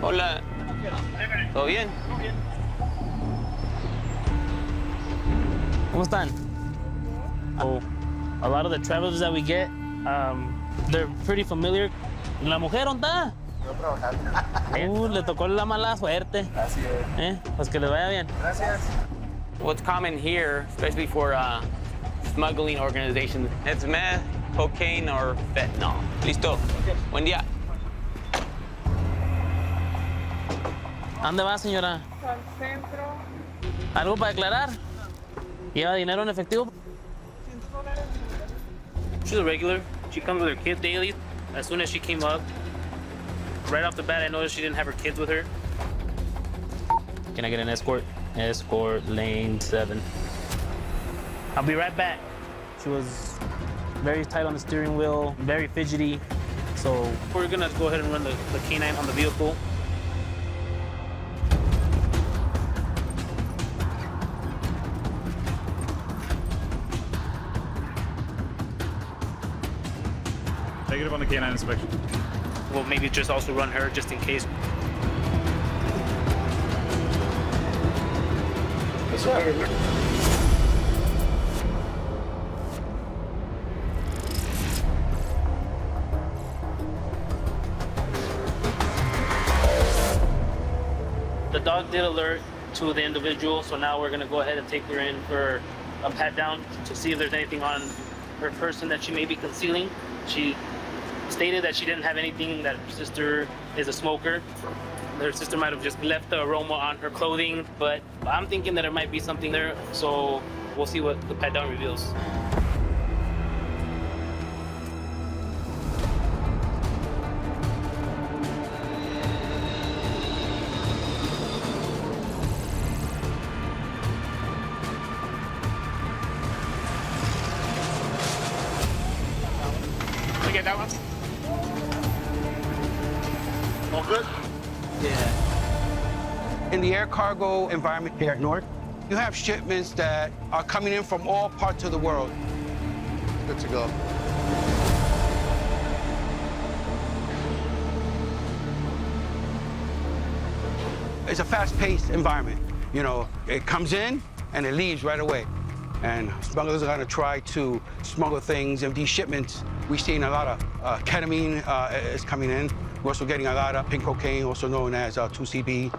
Hola. ¿Todo bien? ¿Cómo están? Oh, a lot of the travelers that we get, they're pretty familiar. ¿La mujer dónde está? Le tocó la mala suerte. Así es. Pues que les vaya bien. Gracias. What's common here, especially for smuggling organizations, it's meth, cocaine, or fentanyl. Listo. Buen día. ¿A dónde va, señora? Al centro, ¿Algo para declarar? ¿Lleva dinero en efectivo? $100. She's a regular. She comes with her kid daily. As soon as she came up, right off the bat, I noticed she didn't have her kids with her. Can I get an escort? Escort lane 7. I'll be right back. She was very tight on the steering wheel, very fidgety. So we're gonna go ahead and run the canine on the vehicle. Negative on the canine inspection. We'll maybe just also run her just in case. The dog did alert to the individual, so now we're gonna go ahead and take her in for a pat down to see if there's anything on her person that she may be concealing. She stated that she didn't have anything, that her sister is a smoker. Her sister might have just left the aroma on her clothing, but I'm thinking that there might be something there, so we'll see what the pat down reveals. Can we get that one? All good? In the air cargo environment here at Newark, you have shipments that are coming in from all parts of the world. Good to go. It's a fast-paced environment. You know, it comes in and it leaves right away. And smugglers are gonna try to smuggle things. And these shipments, we've seen a lot of ketamine is coming in. We're also getting a lot of pink cocaine, also known as 2CB,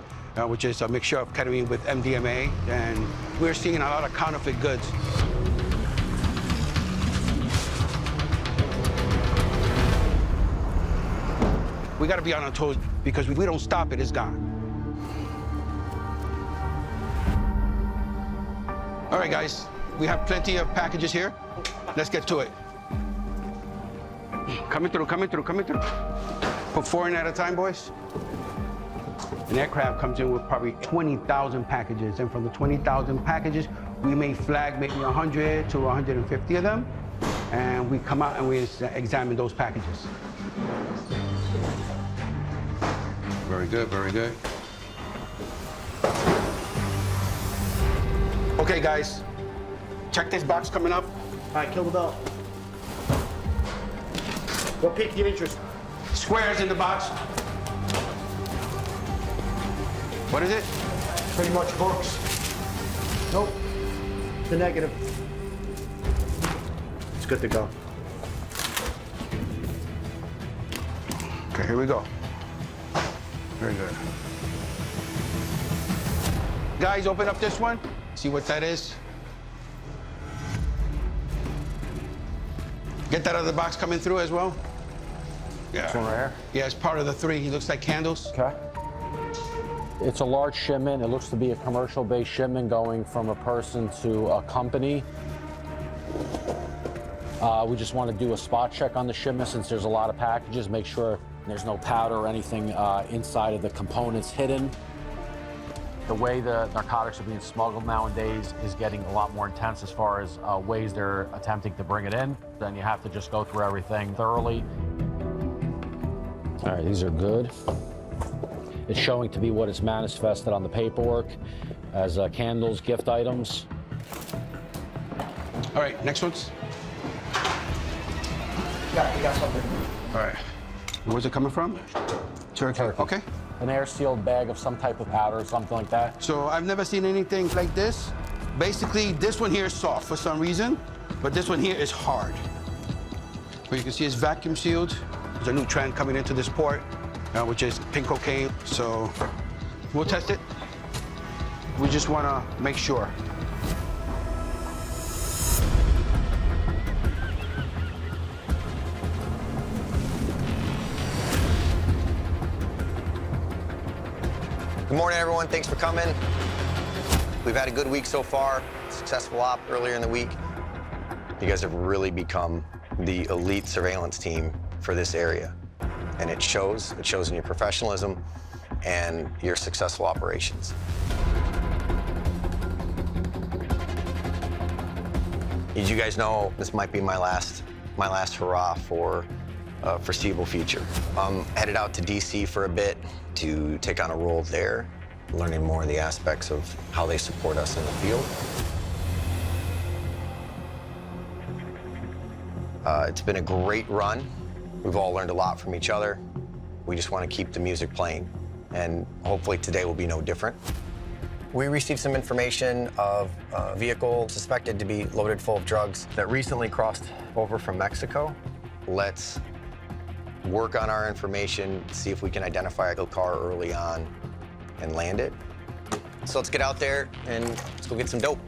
which is a mixture of ketamine with MDMA. And we're seeing a lot of counterfeit goods. We gotta be on our toes because if we don't stop it, it's gone. All right, guys, we have plenty of packages here. Let's get to it. Coming through, coming through, coming through. Put 4 in at a time, boys. An aircraft comes in with probably 20,000 packages, and from the 20,000 packages, we may flag maybe 100 to 150 of them, and we come out and we examine those packages. Very good, very good. Okay, guys, check this box coming up. All right, kill the bell. What piqued your interest? Squares in the box. What is it? Pretty much books. Nope. The negative. It's good to go. Okay, here we go. Very good. Guys, open up this one. See what that is. Get that other box coming through as well. Yeah. This one right here? Yeah, it's part of the 3. He looks like candles. Okay. It's a large shipment. It looks to be a commercial-based shipment going from a person to a company. We just want to do a spot check on the shipment since there's a lot of packages, make sure there's no powder or anything inside of the components hidden. The way the narcotics are being smuggled nowadays is getting a lot more intense as far as ways they're attempting to bring it in. Then you have to just go through everything thoroughly. All right, these are good. It's showing to be what is manifested on the paperwork as candles, gift items. All right, next ones. Yeah, we got something. All right. Where's it coming from? Turkey. Okay. an air-sealed bag of some type of powder or something like that. So I've never seen anything like this. Basically, this one here is soft for some reason, but this one here is hard. But you can see it's vacuum sealed. There's a new trend coming into this port, which is pink cocaine. So we'll test it. We just want to make sure. Good morning, everyone. Thanks for coming. We've had a good week so far. Successful op earlier in the week. You guys have really become the elite surveillance team for this area. And it shows. It shows in your professionalism and your successful operations. As you guys know, this might be my last hurrah for foreseeable future. I'm headed out to DC for a bit to take on a role there, learning more of the aspects of how they support us in the field. It's been a great run. We've all learned a lot from each other. We just want to keep the music playing, and hopefully today will be no different. We received some information of a vehicle suspected to be loaded full of drugs that recently crossed over from Mexico. Let's work on our information, see if we can identify the car early on and land it. So let's get out there and let's go get some dope.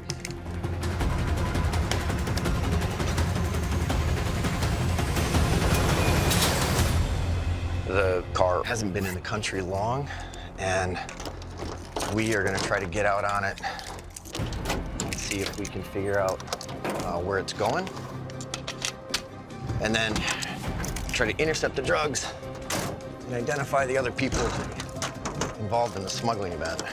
The car hasn't been in the country long, and we are gonna try to get out on it, see if we can figure out where it's going, and then try to intercept the drugs and identify the other people involved in the smuggling event.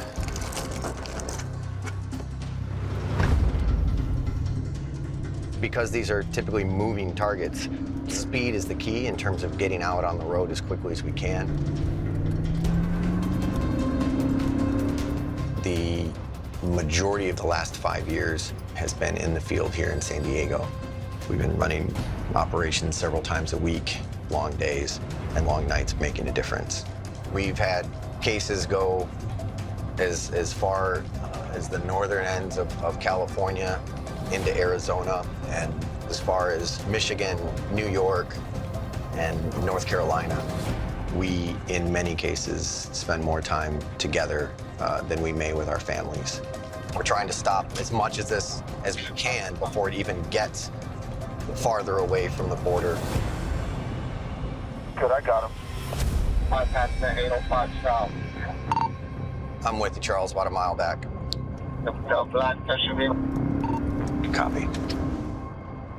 Because these are typically moving targets, speed is the key in terms of getting out on the road as quickly as we can. The majority of the last 5 years has been in the field here in San Diego. We've been running operations several times a week, long days and long nights, making a difference. We've had cases go as far as the northern ends of California into Arizona, and as far as Michigan, New York, and North Carolina. We, in many cases, spend more time together than we may with our families. We're trying to stop as much of this as we can before it even gets farther away from the border. Good, I got him. 5 past 805 south. I'm with you, Charles, about a mile back. The black pressure vehicle. Copy.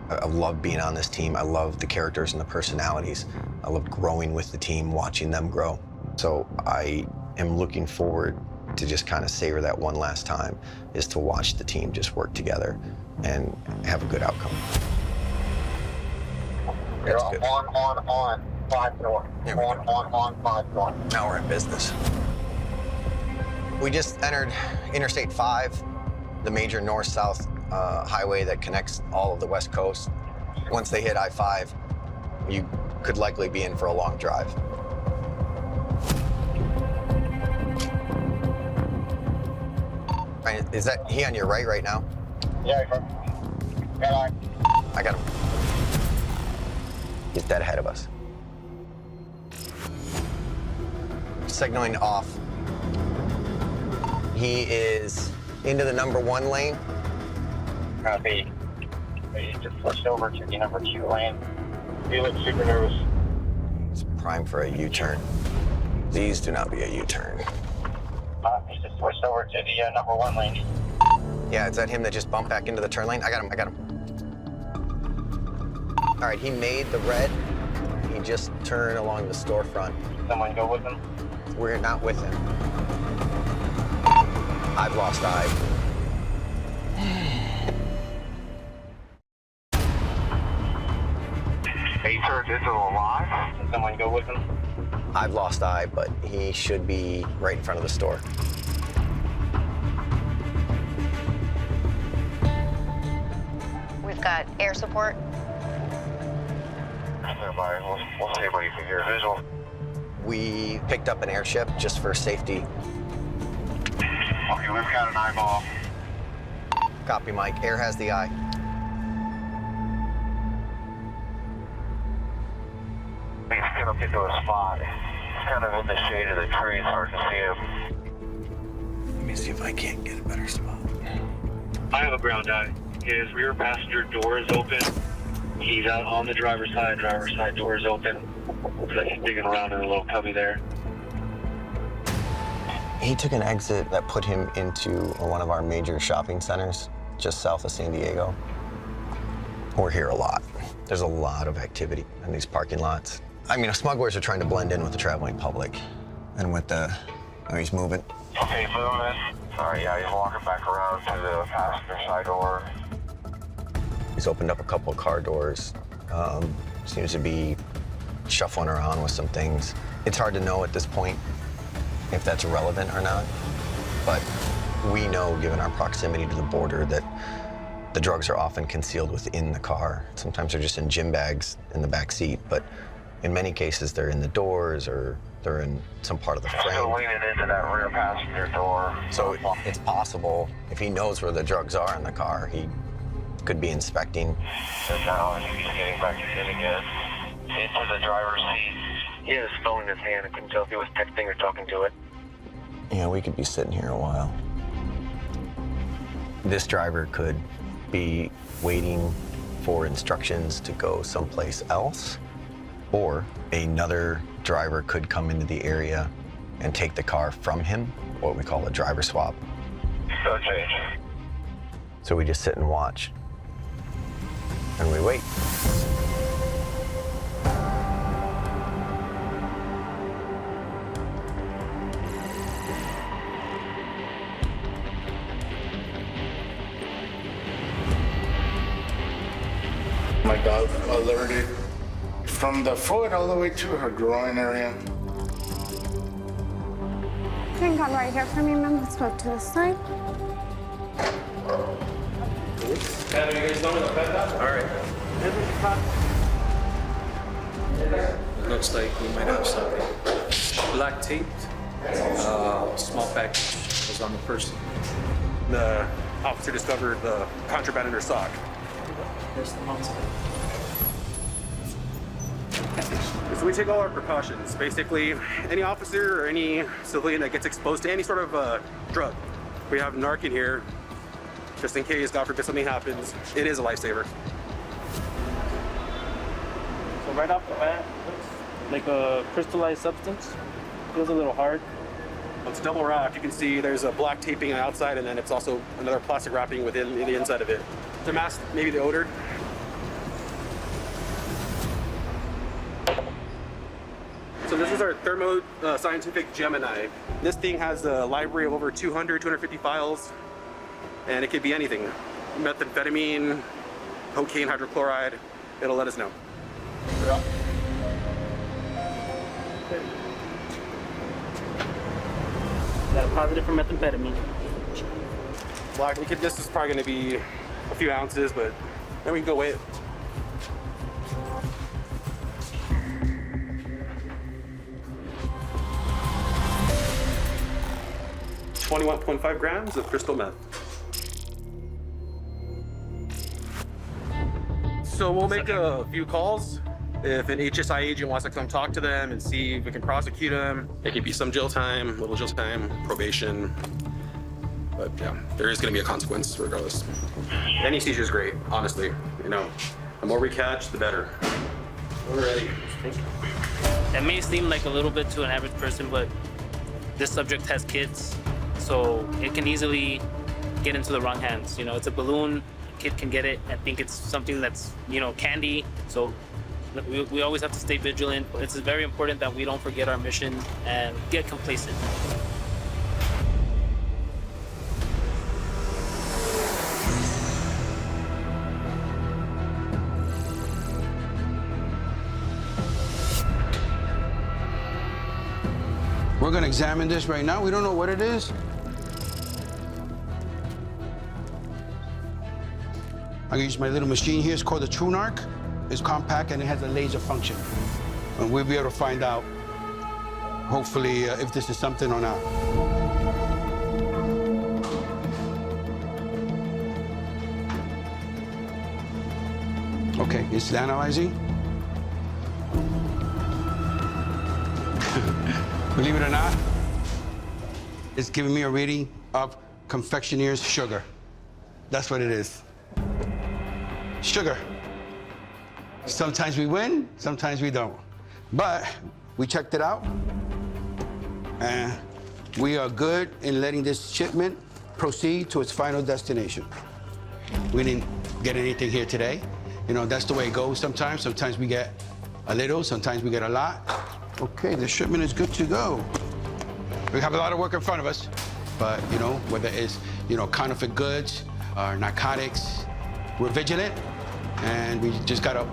I love being on this team. I love the characters and the personalities. I love growing with the team, watching them grow. So I am looking forward to just kind of savor that one last time, is to watch the team just work together and have a good outcome. You're That's good. on 5 north. There we go. On 5 north. Now we're in business. We just entered Interstate 5, the major north-south highway that connects all of the West Coast. Once they hit I-5, you could likely be in for a long drive. Right, is that he on your right now? Yeah, I got him. He's dead ahead of us. Signaling off. He is into the number 1 lane. Copy. He just switched over to the number 2 lane. He looks super nervous. It's prime for a U-turn. These do not be a U-turn. He just switched over to the number 1 lane. Yeah, is that him that just bumped back into the turn lane? I got him. All right, he made the red. He just turned along the storefront. Someone go with him? We're not with him. I've lost eye. Hey, sir, this is alive? Can someone go with him? I've lost eye, but he should be right in front of the store. We've got air support. We'll see what you can hear. Visual. we picked up an airship just for safety. Okay, we've got an eyeball. Copy, Mike. Air has the eye. He's gonna get to a spot. He's kind of in the shade of the tree. It's hard to see him. Let me see if I can't get a better spot. I have a ground eye. His rear passenger door is open. He's out on the driver's side. Driver's side door is open. Looks like he's digging around in a little cubby there. He took an exit that put him into one of our major shopping centers just south of San Diego. We're here a lot. There's a lot of activity in these parking lots. I mean, smugglers are trying to blend in with the traveling public. And with the, oh, he's moving. Okay, moving. Sorry, yeah, he's walking back around to the passenger side door. He's opened up a couple of car doors. Seems to be shuffling around with some things. It's hard to know at this point if that's relevant or not, but we know, given our proximity to the border, that the drugs are often concealed within the car. Sometimes they're just in gym bags in the back seat, but in many cases they're in the doors or they're in some part of the Still frame. leaning into that rear passenger door. So it's possible, if he knows where the drugs are in the car, he could be inspecting. And now he's getting back in again. Into the driver's seat. He had his phone in his hand. I couldn't tell if he was texting or talking to it. Yeah, we could be sitting here a while. This driver could be waiting for instructions to go someplace else, or another driver could come into the area and take the car from him, what we call a driver swap. No change. So we just sit and watch, and we wait. My dog alerted from the foot all the way to her groin area. Hang on right here for me, ma'am. Let's go to the side. It looks like we might have something. Black tape, small package was on the person. The officer discovered the contraband in her sock. So we take all our precautions. Basically, any officer or any civilian that gets exposed to any sort of drug, we have narc in here, just in case, God forbid, something happens. It is a lifesaver. So right off the bat, looks like a crystallized substance. Feels a little hard. It's double wrapped. You can see there's a black taping on the outside, and then it's also another plastic wrapping within the inside of it to mask maybe the odor. So this is our Thermo Scientific Gemini. This thing has a library of over 250 files, and it could be anything. Methamphetamine, cocaine, hydrochloride. It'll let us know. Got a positive for methamphetamine. Black, this is probably going to be a few ounces, but then we can go weigh it. .5 grams of crystal meth. So we'll make a few calls. If an HSI agent wants to come talk to them and see if we can prosecute them, it could be some jail time, little jail time, probation. But yeah, there is going to be a consequence regardless. Any seizure is great, honestly. You know, the more we catch, the better. We're ready. It may seem like a little bit to an average person, but this subject has kids, so it can easily get into the wrong hands. You know, it's a balloon, a kid can get it and think it's something that's, you know, candy. So we always have to stay vigilant. It's very important that we don't forget our mission and get complacent. We're gonna examine this right now. We don't know what it is. I'm gonna use my little machine here. It's called the TrueNarc. It's compact and it has a laser function. And we'll be able to find out hopefully if this is something or not. Okay, it's analyzing. Believe it or not, it's giving me a reading of confectioner's sugar. That's what it is. Sugar. Sometimes we win, sometimes we don't. But we checked it out, and we are good in letting this shipment proceed to its final destination. We didn't get anything here today. You know, that's the way it goes sometimes. Sometimes we get a little, sometimes we get a lot. Okay, the shipment is good to go. We have a lot of work in front of us, but, you know, whether it's, you know, counterfeit goods or narcotics, we're vigilant, and we just gotta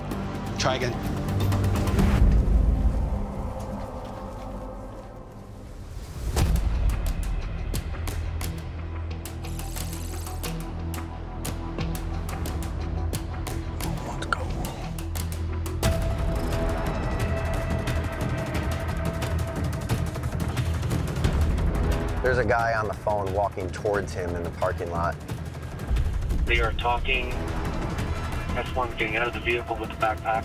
try again. There's a guy on the phone walking towards him in the parking lot. They are talking. That's one getting out of the vehicle with the backpack.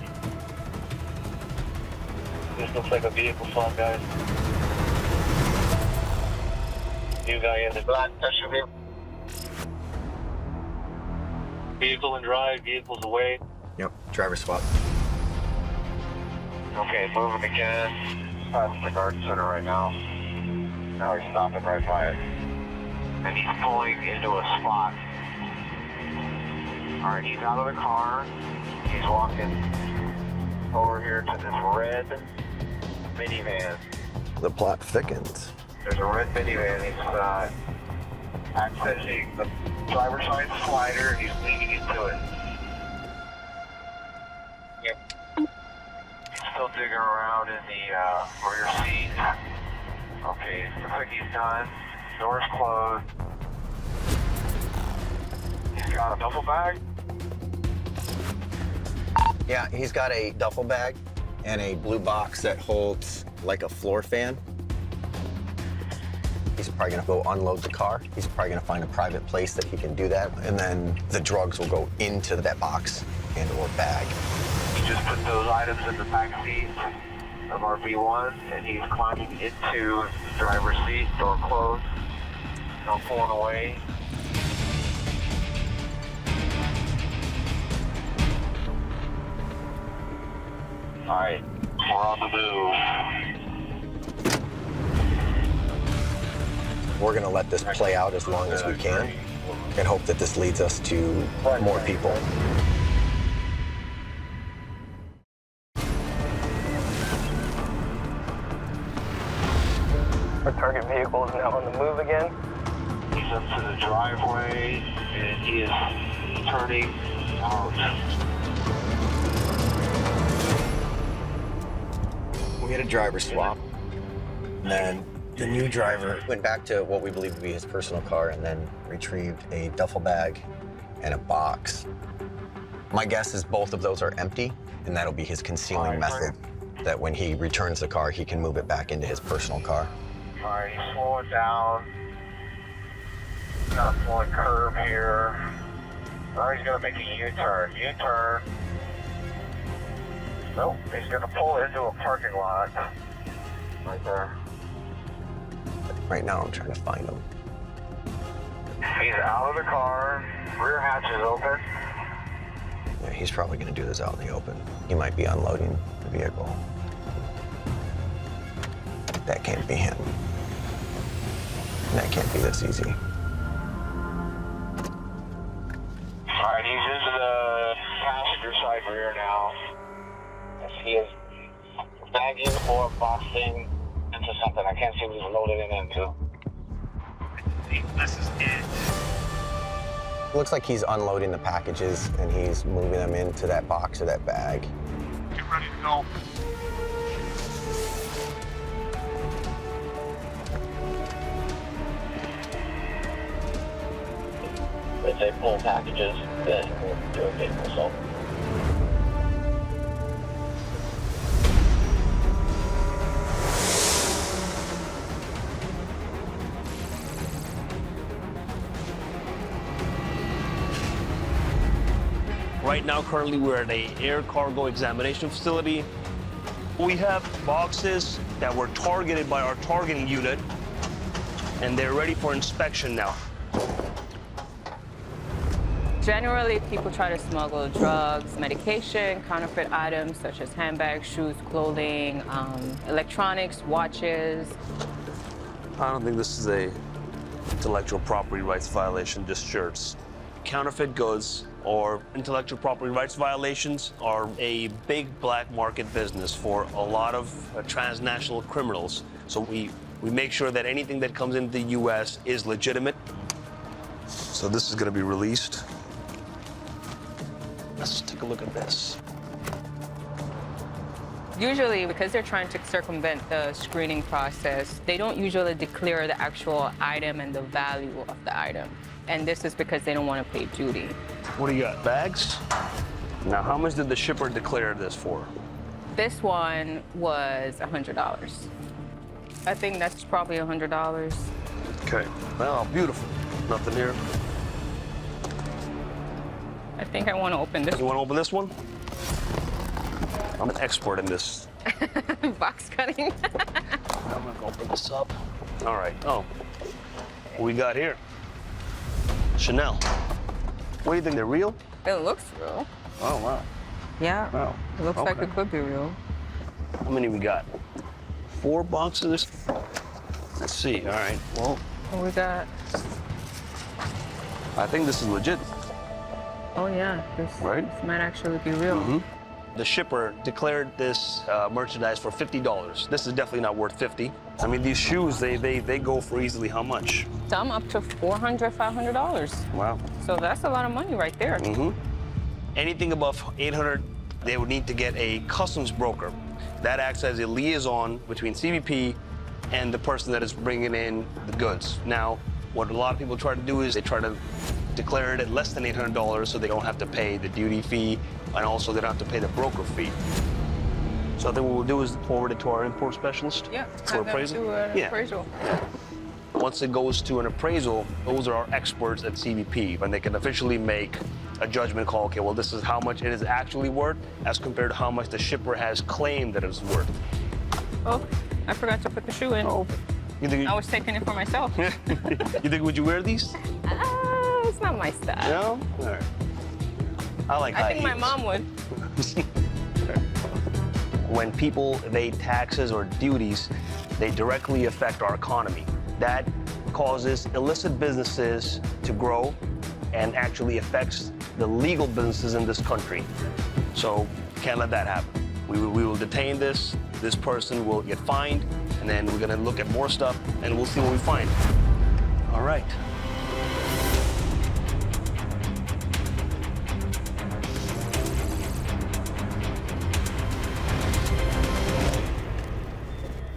This looks like a vehicle swap, guys. New guy in the black SUV. Vehicle and drive, vehicles away. Yep, driver swap. Okay, moving again. Past the guard center right now. Now he's stopping right by it. And he's pulling into a spot. Alright, he's out of the car. He's walking over here to this red minivan. The plot thickens. There's a red minivan. He's accessing the driver's side slider. He's leaning into it. Yep. He's still digging around in the rear seat. Okay, looks like he's done. Door's closed. He's got a duffel bag. Yeah, he's got a duffel bag and a blue box that holds like a floor fan. He's probably gonna go unload the car. He's probably gonna find a private place that he can do that. And then the drugs will go into that box and or bag. He just put those items in the back seat of our V1, and he's climbing into the driver's seat, door closed, no pulling away. All right, we're on the move. We're gonna let this play out as long as we can and hope that this leads us to more people. Our target vehicle is now on the move again. He's up to the driveway, and he is turning out. We had a driver swap, and then the new driver went back to what we believe to be his personal car and then retrieved a duffel bag and a box. My guess is both of those are empty, and that'll be his concealing method, that when he returns the car, he can move it back into his personal car. All right, he's slowing down. Got a pulling curve here. All right, he's gonna make a U-turn. U-turn. Nope, he's gonna pull into a parking lot. Right there. Right now, I'm trying to find him. He's out of the car. Rear hatch is open. Yeah, he's probably gonna do this out in the open. He might be unloading the vehicle. That can't be him. That can't be this easy. All right, he's into the passenger side rear now. As he is bagging or boxing into something. I can't see what he's loaded it into. This is it. Looks like he's unloading the packages and he's moving them into that box or that bag. Get ready to go. If they pull packages, then we'll do a vehicle assault. Right now, currently, we're at an air cargo examination facility. We have boxes that were targeted by our targeting unit, and they're ready for inspection now. Generally, people try to smuggle drugs, medication, counterfeit items such as handbags, shoes, clothing, electronics, watches. I don't think this is a intellectual property rights violation, just shirts. Counterfeit goods or intellectual property rights violations are a big black market business for a lot of transnational criminals. So we make sure that anything that comes into the U.S. is legitimate. So this is going to be released. Let's take a look at this. Usually, because they're trying to circumvent the screening process, they don't usually declare the actual item and the value of the item. And this is because they don't want to pay duty. What do you got, bags? Now, how much did the shipper declare this for? This one was $100. I think that's probably $100. Okay. Well, beautiful. Nothing here. I think I want to open this. You want to open this one? I'm an expert in this. Box cutting. I'm going to open this up. All right. Oh, what we got here? Chanel. What do you think, they're real? It looks real. Oh, wow. Yeah. Wow. It looks like Okay. it could be real. How many we got? 4 boxes? Let's see. All right. Well, What we got? I think this is legit. Oh, yeah. This might actually be real. Mm-hmm. The shipper declared this merchandise for $50. This is definitely not worth $50. I mean, these shoes, they go for easily how much? Some up to $400, $500. Wow. So that's a lot of money right there. Mm-hmm. Anything above $800, they would need to get a customs broker. That acts as a liaison between CBP and the person that is bringing in the goods. Now, what a lot of people try to do is they try to declare it at less than $800 so they don't have to pay the duty fee, and also they don't have to pay the broker fee. So I think what we'll do is forward it to our import specialist Yeah. for have them appraisal. do an appraisal. Once it goes to an appraisal, those are our experts at CBP, and they can officially make a judgment call. Okay, well, this is how much it is actually worth as compared to how much the shipper has claimed that it's worth. Oh, I forgot to put the shoe in. Oh, you think I was taking it for myself. you think, would you wear these? It's not my style. No? All right. I like I high think my heels. mom would. When people evade taxes or duties, they directly affect our economy. That causes illicit businesses to grow and actually affects the legal businesses in this country. So can't let that happen. We will detain this person will get fined, and then we're gonna look at more stuff and we'll see what we find. All right.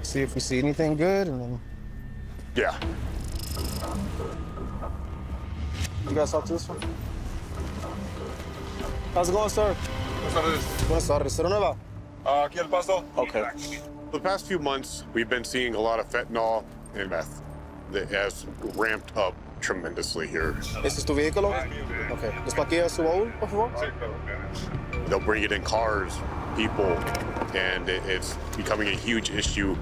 See if we see anything good, and then... Yeah. You guys talk to this one? How's it going, sir? Buenas tardes. ¿Cero nueva? ¿Qué le pasó? Okay. The past few months, we've been seeing a lot of fentanyl and meth that has ramped up tremendously here. ¿Ese es tu vehículo? Okay. ¿Despaquea su baúl, por favor? They'll bring it in cars, people, and it's becoming a huge issue.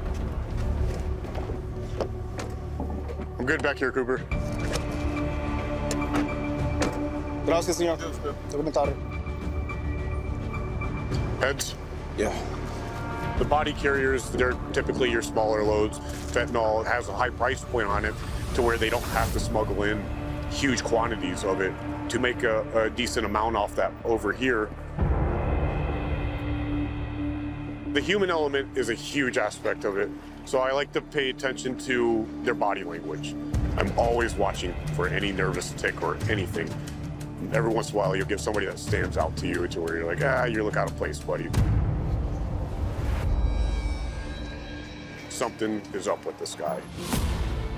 I'm good back here, Cooper. Gracias, señor. Buenas tardes. Heads? Yeah. The body carriers, they're typically your smaller loads. Fentanyl has a high price point on it to where they don't have to smuggle in huge quantities of it to make a decent amount off that over here. The human element is a huge aspect of it, so I like to pay attention to their body language. I'm always watching for any nervous tick or anything. Every once in a while, you'll get somebody that stands out to you to where you're like, you look out of place, buddy. Something is up with this guy.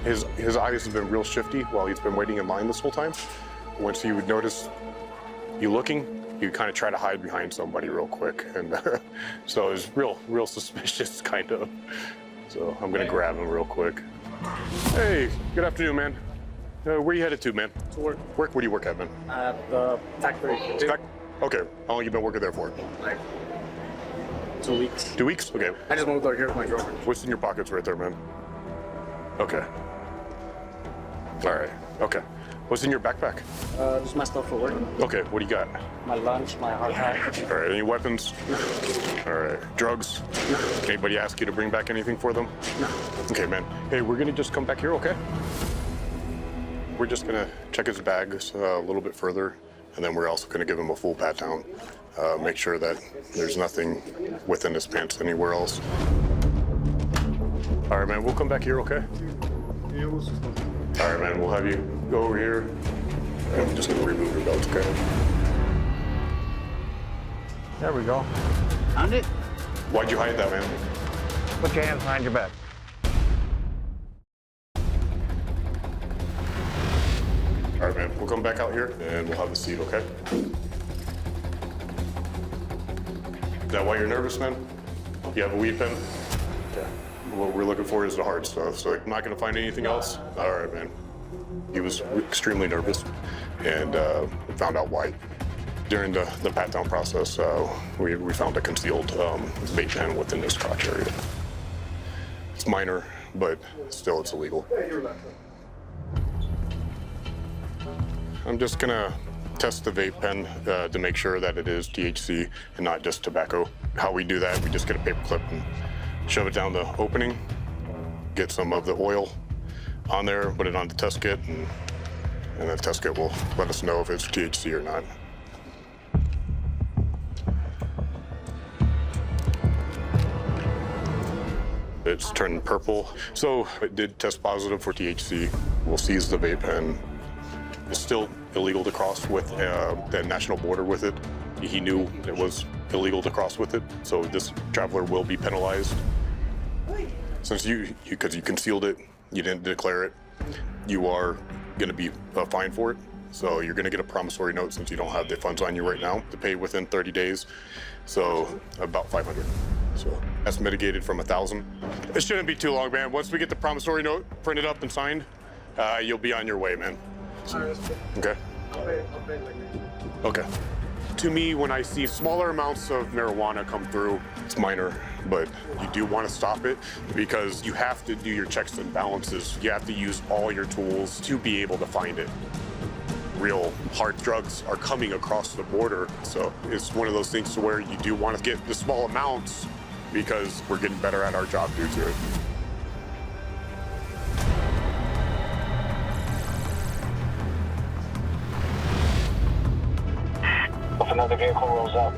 His eyes have been real shifty while he's been waiting in line this whole time. Once he would notice you looking, he would kind of try to hide behind somebody real quick. And so it was real suspicious, kind of. So I'm gonna grab him real quick. Hey, good afternoon, man. Where you headed to, man? To work. Where do you work at, man? At the factory. Okay. How long you been working there for? Like 2 weeks. 2 weeks? Okay. I just moved over here with my girlfriend. What's in your pockets right there, man? Okay. All right. Okay. What's in your backpack? Just my stuff for work. Okay. What do you got? My lunch, my hard hat. All right. Any weapons? All right. Drugs? Anybody ask you to bring back anything for them? No. Okay, man. Hey, we're gonna just come back here, okay? We're just gonna check his bags a little bit further, and then we're also gonna give him a full pat down. Make sure that there's nothing within his pants anywhere else. All right, man. We'll come back here, okay? All right, man. We'll have you go over here. And I'm just gonna remove your belt, okay? There we go. Found it? Why'd you hide that, man? Put your hands behind your back. All right, man. We'll come back out here and we'll have a seat, okay? Is that why you're nervous, man? You have a weed pen? Okay. What we're looking for is the hard stuff, so I'm not gonna find anything else? All right, man. He was extremely nervous, and we found out why. During the pat-down process, we found a concealed vape pen within his crotch area. It's minor, but still it's illegal. I'm just gonna test the vape pen to make sure that it is THC and not just tobacco. How we do that, we just get a paper clip and shove it down the opening, get some of the oil on there, put it on the test kit, and the test kit will let us know if it's THC or not. It's turned purple, so it did test positive for THC. We'll seize the vape pen. It's still illegal to cross with the national border with it. He knew it was illegal to cross with it, so this traveler will be penalized. Since because you concealed it, you didn't declare it, you are gonna be fined for it. So you're gonna get a promissory note since you don't have the funds on you right now to pay within 30 days. So about 500. So that's mitigated from 1,000. It shouldn't be too long, man. Once we get the promissory note printed up and signed, you'll be on your way, man. Okay. Okay. To me, when I see smaller amounts of marijuana come through, it's minor, but you do want to stop it because you have to do your checks and balances. You have to use all your tools to be able to find it. Real hard drugs are coming across the border, so it's one of those things to where you do want to get the small amounts because we're getting better at our job due to it. If another vehicle rolls up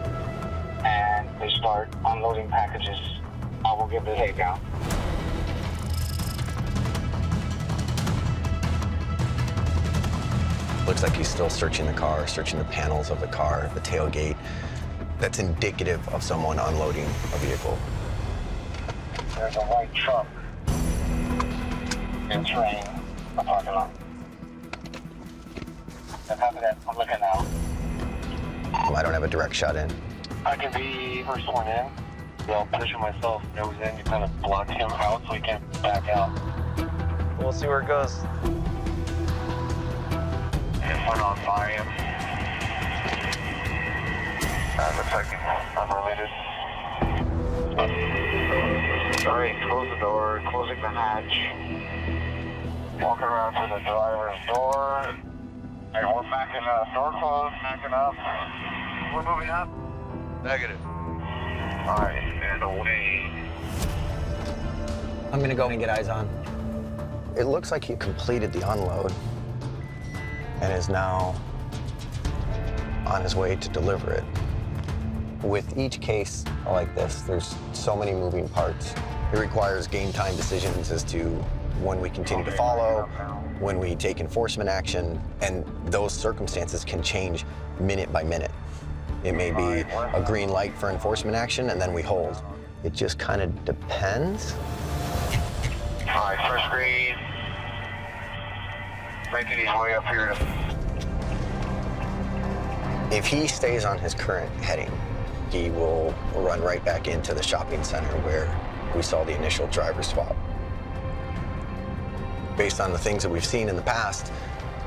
and they start unloading packages, I will give the takedown. Looks like he's still searching the car, searching the panels of the car, the tailgate. That's indicative of someone unloading a vehicle. There's a white truck entering the parking lot. On top of that, I'm looking now. I don't have a direct shot in. I can be first one in. I'll position myself nose in. You kind of block him out so he can't back out. We'll see where it goes. Went on by him. Looks like he's unrelated. Alright, close the door, closing the hatch. Walking around to the driver's door. Alright, we're backing up. Door closed, backing up. We're moving up. Negative. Alright, and away. I'm gonna go and get eyes on. It looks like he completed the unload and is now on his way to deliver it. With each case like this, there's so many moving parts. It requires game time decisions as to when we continue to follow, when we take enforcement action, and those circumstances can change minute by minute. It may be a green light for enforcement action, and then we hold. It just kind of depends. All right, first green. Making his way up here. If he stays on his current heading, he will run right back into the shopping center where we saw the initial driver swap. Based on the things that we've seen in the past,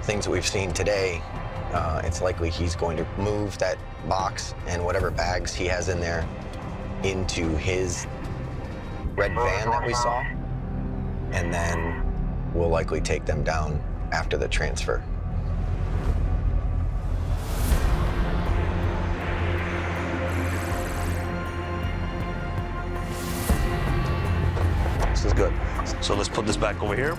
things that we've seen today, It's likely he's going to move that box and whatever bags he has in there into his red van that we saw, and then we'll likely take them down after the transfer. This is good. So let's put this back over here.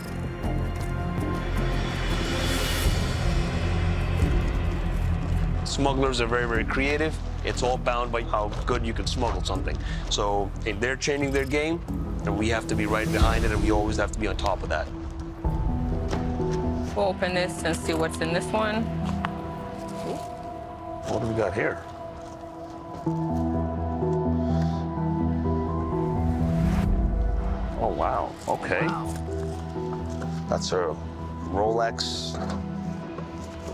Smugglers are very, very creative. It's all bound by how good you can smuggle something. So if they're changing their game, then we have to be right behind it, and we always have to be on top of that. We'll open this and see what's in this one. What do we got here? Oh, wow. Okay. That's a Rolex.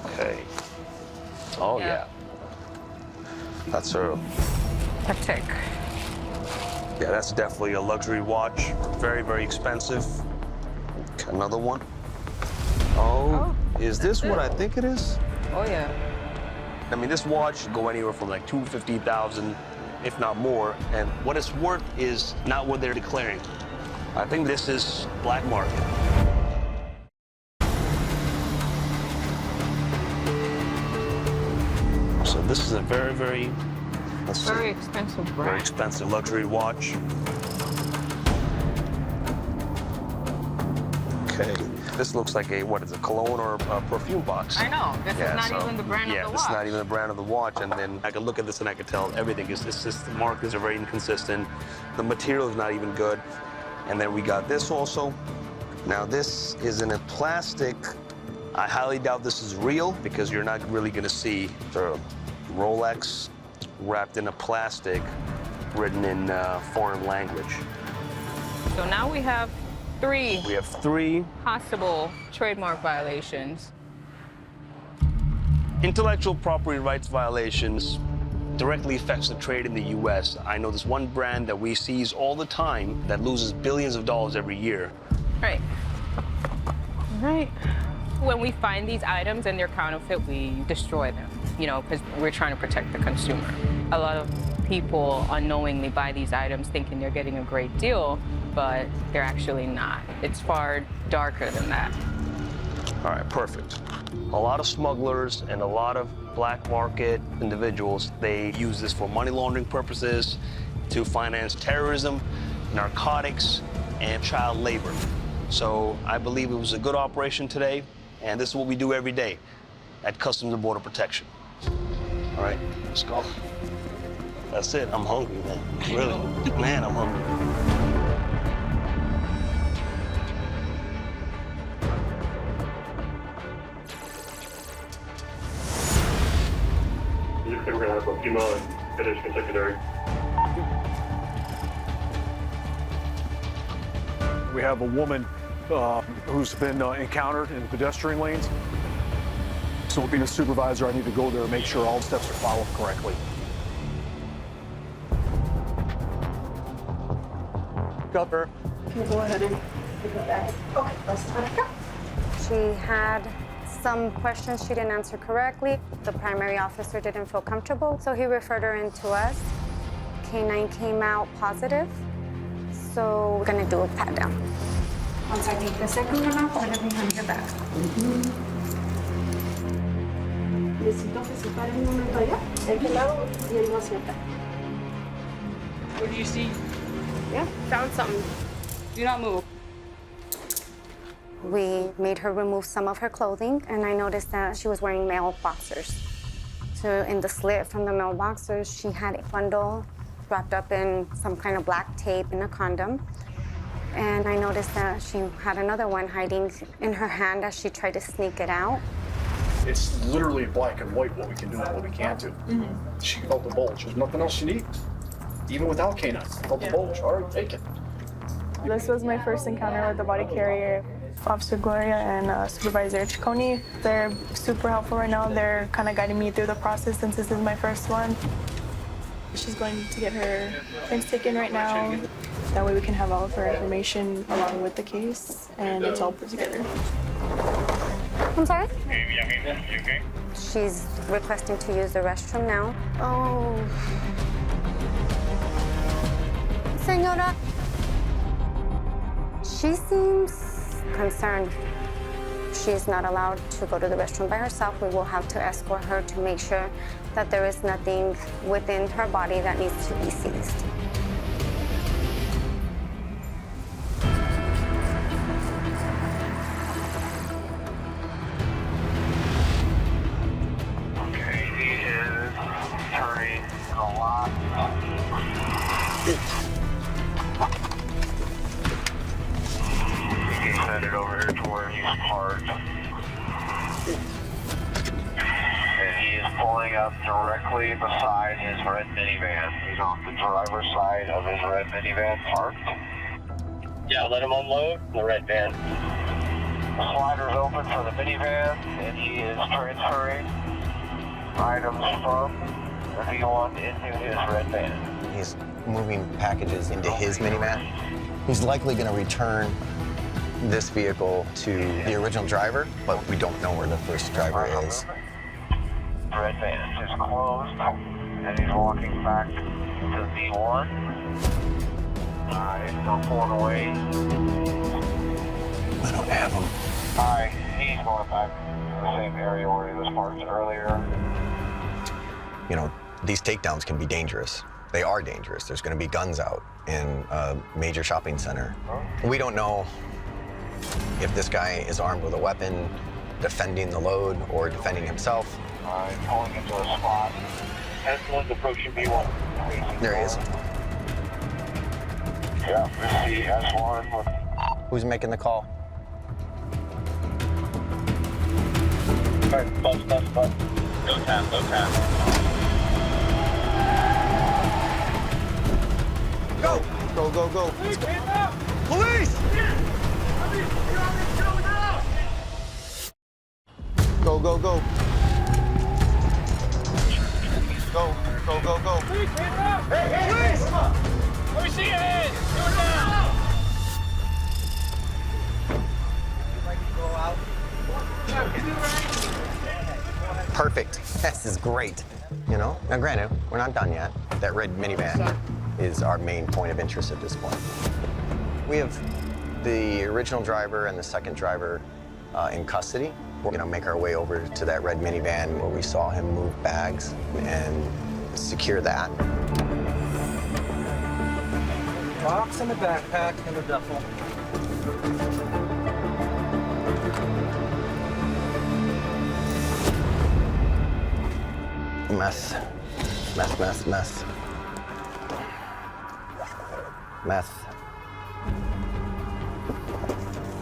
Okay. Oh, yeah. That's a... Patek. Yeah, that's definitely a luxury watch. Very, very expensive. Okay, another one. Oh, is this what I think it is? Oh, yeah. I mean, this watch should go anywhere from like $250,000, if not more. And what it's worth is not what they're declaring. I think this is black market. So this is a very, very, Very expensive brand. very expensive luxury watch. Okay. This looks like a, what is it, cologne or a perfume box? I know. This is not even the brand of the Yeah, watch. this is not even the brand of the watch. And then I can look at this and I can tell everything is, the markings are very inconsistent. The material is not even good. And then we got this also. Now this is in a plastic. I highly doubt this is real because you're not really gonna see the Rolex wrapped in a plastic written in foreign language. So now we have three We have three. possible trademark violations. Intellectual property rights violations directly affects the trade in the U.S. I know there's one brand that we seize all the time that loses billions of dollars every year. Right. Right. When we find these items and they're counterfeit, we destroy them, you know, because we're trying to protect the consumer. A lot of people unknowingly buy these items thinking they're getting a great deal, but they're actually not. It's far darker than that. All right, perfect. A lot of smugglers and a lot of black market individuals, they use this for money laundering purposes, to finance terrorism, narcotics, and child labor. So I believe it was a good operation today, and this is what we do every day at Customs and Border Protection. All right, let's go. That's it. I'm hungry, man. Really, man, I'm hungry. We're gonna have a female and pedestrian secondary. We have a woman who's been encountered in the pedestrian lanes. So being a supervisor, I need to go there and make sure all the steps are followed correctly. Got her. Can you go ahead and pick it back? Okay, let's start. She had some questions she didn't answer correctly. The primary officer didn't feel comfortable, so he referred her in to us. K9 came out positive, so we're gonna do a pat down. Once I take the second one off, let me hand it back. Necesito que se pare un momento allá, de aquel lado y él no sienta. What did you see? Yeah, found something. Do not move. We made her remove some of her clothing, and I noticed that she was wearing male boxers. So in the slit from the male boxers, she had a bundle wrapped up in some kind of black tape and a condom. And I noticed that she had another one hiding in her hand as she tried to sneak it out. It's literally black and white what we can do and what we can't do. She felt the bulge. There's nothing else she needs. Even without K9, felt the bulge. All right, take it. This was my first encounter with the body carrier. Officer Gloria and Supervisor Ciccone. They're super helpful right now. They're kind of guiding me through the process since this is my first one. She's going to get her things taken right now. That way we can have all of her information along with the case, and it's all put together. I'm sorry? You okay? She's requesting to use the restroom now. Oh. Senora. She seems concerned. She's not allowed to go to the restroom by herself. We will have to escort her to make sure that there is nothing within her body that needs to be seized. Okay, he is turning a lot. He can send it over here to where he's parked. And he is pulling up directly beside his red minivan. He's on the driver's side of his red minivan parked. Yeah, let him unload the red van. The slider's open for the minivan, and he is transferring items from the V1 into his red van. He's moving packages into his minivan. He's likely going to return this vehicle to the original driver, but we don't know where the first driver is. Red van is closed, and he's walking back to V1. Still pulling away. I don't have him. He's going back to the same area where he was parked earlier. You know, these takedowns can be dangerous. They are dangerous. There's going to be guns out in a major shopping center. We don't know if this guy is armed with a weapon, defending the load, or defending himself. Pulling into a spot. S1's approaching B1. There he is. Yeah, we see S1. Who's making the call? Alright, bus. Go time. Go. Police! Go. Go. Hey, police! Let me see your hands. Do it now. Perfect. This is great. You know? Now, granted, we're not done yet. That red minivan is our main point of interest at this point. We have the original driver and the second driver in custody. We're going to make our way over to that red minivan where we saw him move bags and secure that. Box and a backpack and a duffel. Meth.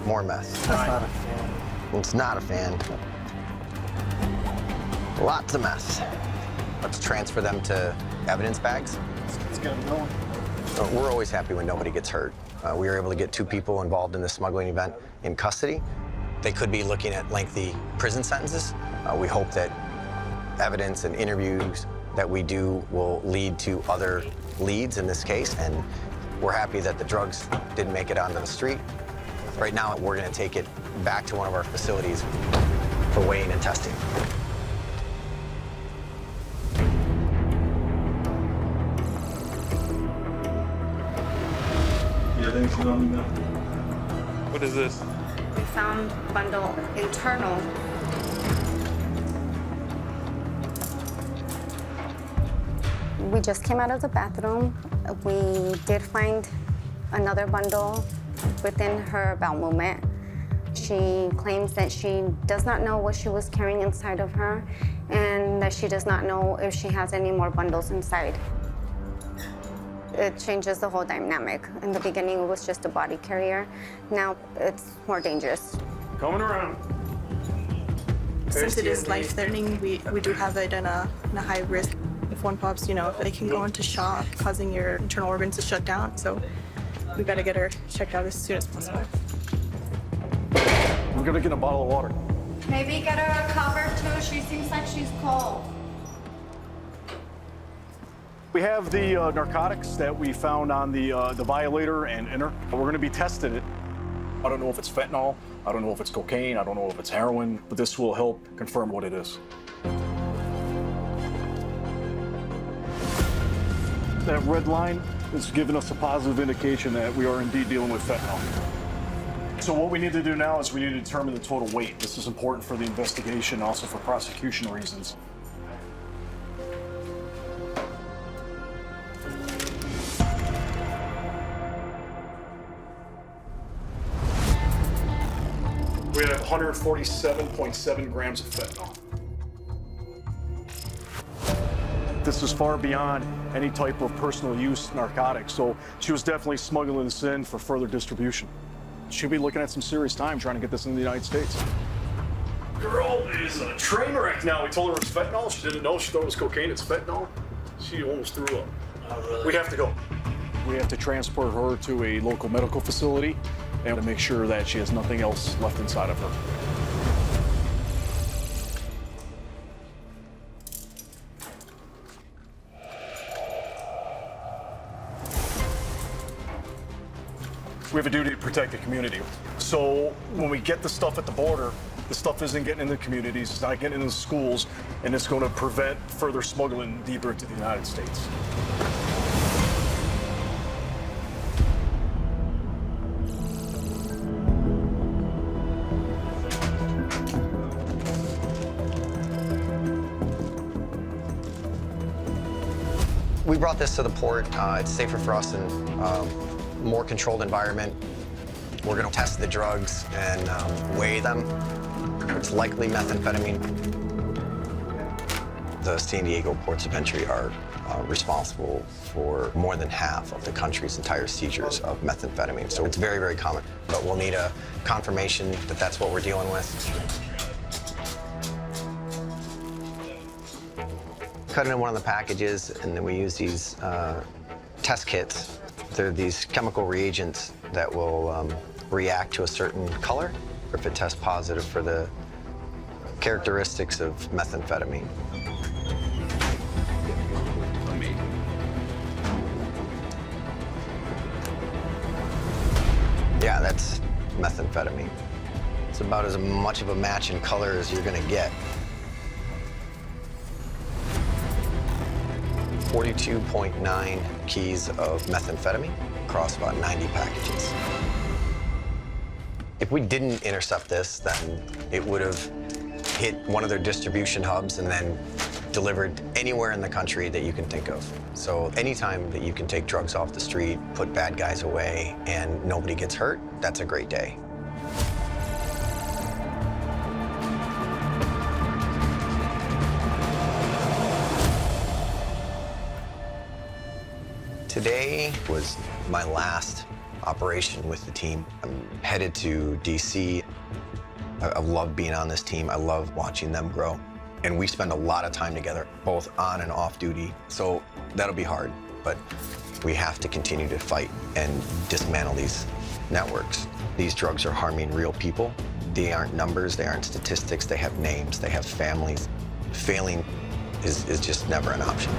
More meth. That's not a fan. It's not a fan. Lots of meth. Let's transfer them to evidence bags. Let's get them going. We're always happy when nobody gets hurt. We were able to get 2 people involved in this smuggling event in custody. They could be looking at lengthy prison sentences. We hope that evidence and interviews that we do will lead to other leads in this case, and we're happy that the drugs didn't make it onto the street. Right now, we're going to take it back to one of our facilities for weighing and testing. What is this? We found bundle internal. We just came out of the bathroom. We did find another bundle within her bowel movement. She claims that she does not know what she was carrying inside of her and that she does not know if she has any more bundles inside. It changes the whole dynamic. In the beginning, it was just a body carrier. Now it's more dangerous. Coming around. Since it is life-threatening, we do have it in a high risk. If one pops, you know, they can go into shock, causing your internal organs to shut down. So we got to get her checked out as soon as possible. We're gonna get a bottle of water. Maybe get her a cover too. She seems like she's cold. We have the narcotics that we found on the violator and inner. We're gonna be testing it. I don't know if it's fentanyl I don't know if it's cocaine, I don't know if it's heroin, but this will help confirm what it is. That red line is giving us a positive indication that we are indeed dealing with fentanyl. So what we need to do now is we need to determine the total weight. This is important for the investigation, also for prosecution reasons. We have 147.7 grams of fentanyl. This is far beyond any type of personal use narcotics, so she was definitely smuggling this in for further distribution. She'll be looking at some serious time trying to get this in the United States. Girl is a train wreck now. We told her it's fentanyl. She didn't know. She thought it was cocaine. It's fentanyl. She almost threw up. Oh, really? We have to go. We have to transport her to a local medical facility and to make sure that she has nothing else left inside of her. We have a duty to protect the community. So when we get the stuff at the border, the stuff isn't getting into the communities, it's not getting into the schools, and it's going to prevent further smuggling deeper into the United States. We brought this to the port. It's safer for us and more controlled environment. We're going to test the drugs and weigh them. It's likely methamphetamine. The San Diego ports of entry are responsible for more than half of the country's entire seizures of methamphetamine. So it's very, very common. But we'll need a confirmation that that's what we're dealing with. Cut it in one of the packages, and then we use these test kits. They're these chemical reagents that will react to a certain color if it tests positive for the characteristics of methamphetamine. Yeah, that's methamphetamine. It's about as much of a match in color as you're gonna get. 42.9 keys of methamphetamine across about 90 packages. If we didn't intercept this, then it would have hit one of their distribution hubs and then delivered anywhere in the country that you can think of. So anytime that you can take drugs off the street, put bad guys away, and nobody gets hurt, that's a great day. Today was my last operation with the team. I'm headed to DC. I love being on this team. I love watching them grow. And we spend a lot of time together, both on and off duty. So that'll be hard, but we have to continue to fight and dismantle these networks. These drugs are harming real people. They aren't numbers, they aren't statistics, they have names, they have families. Failing is just never an option.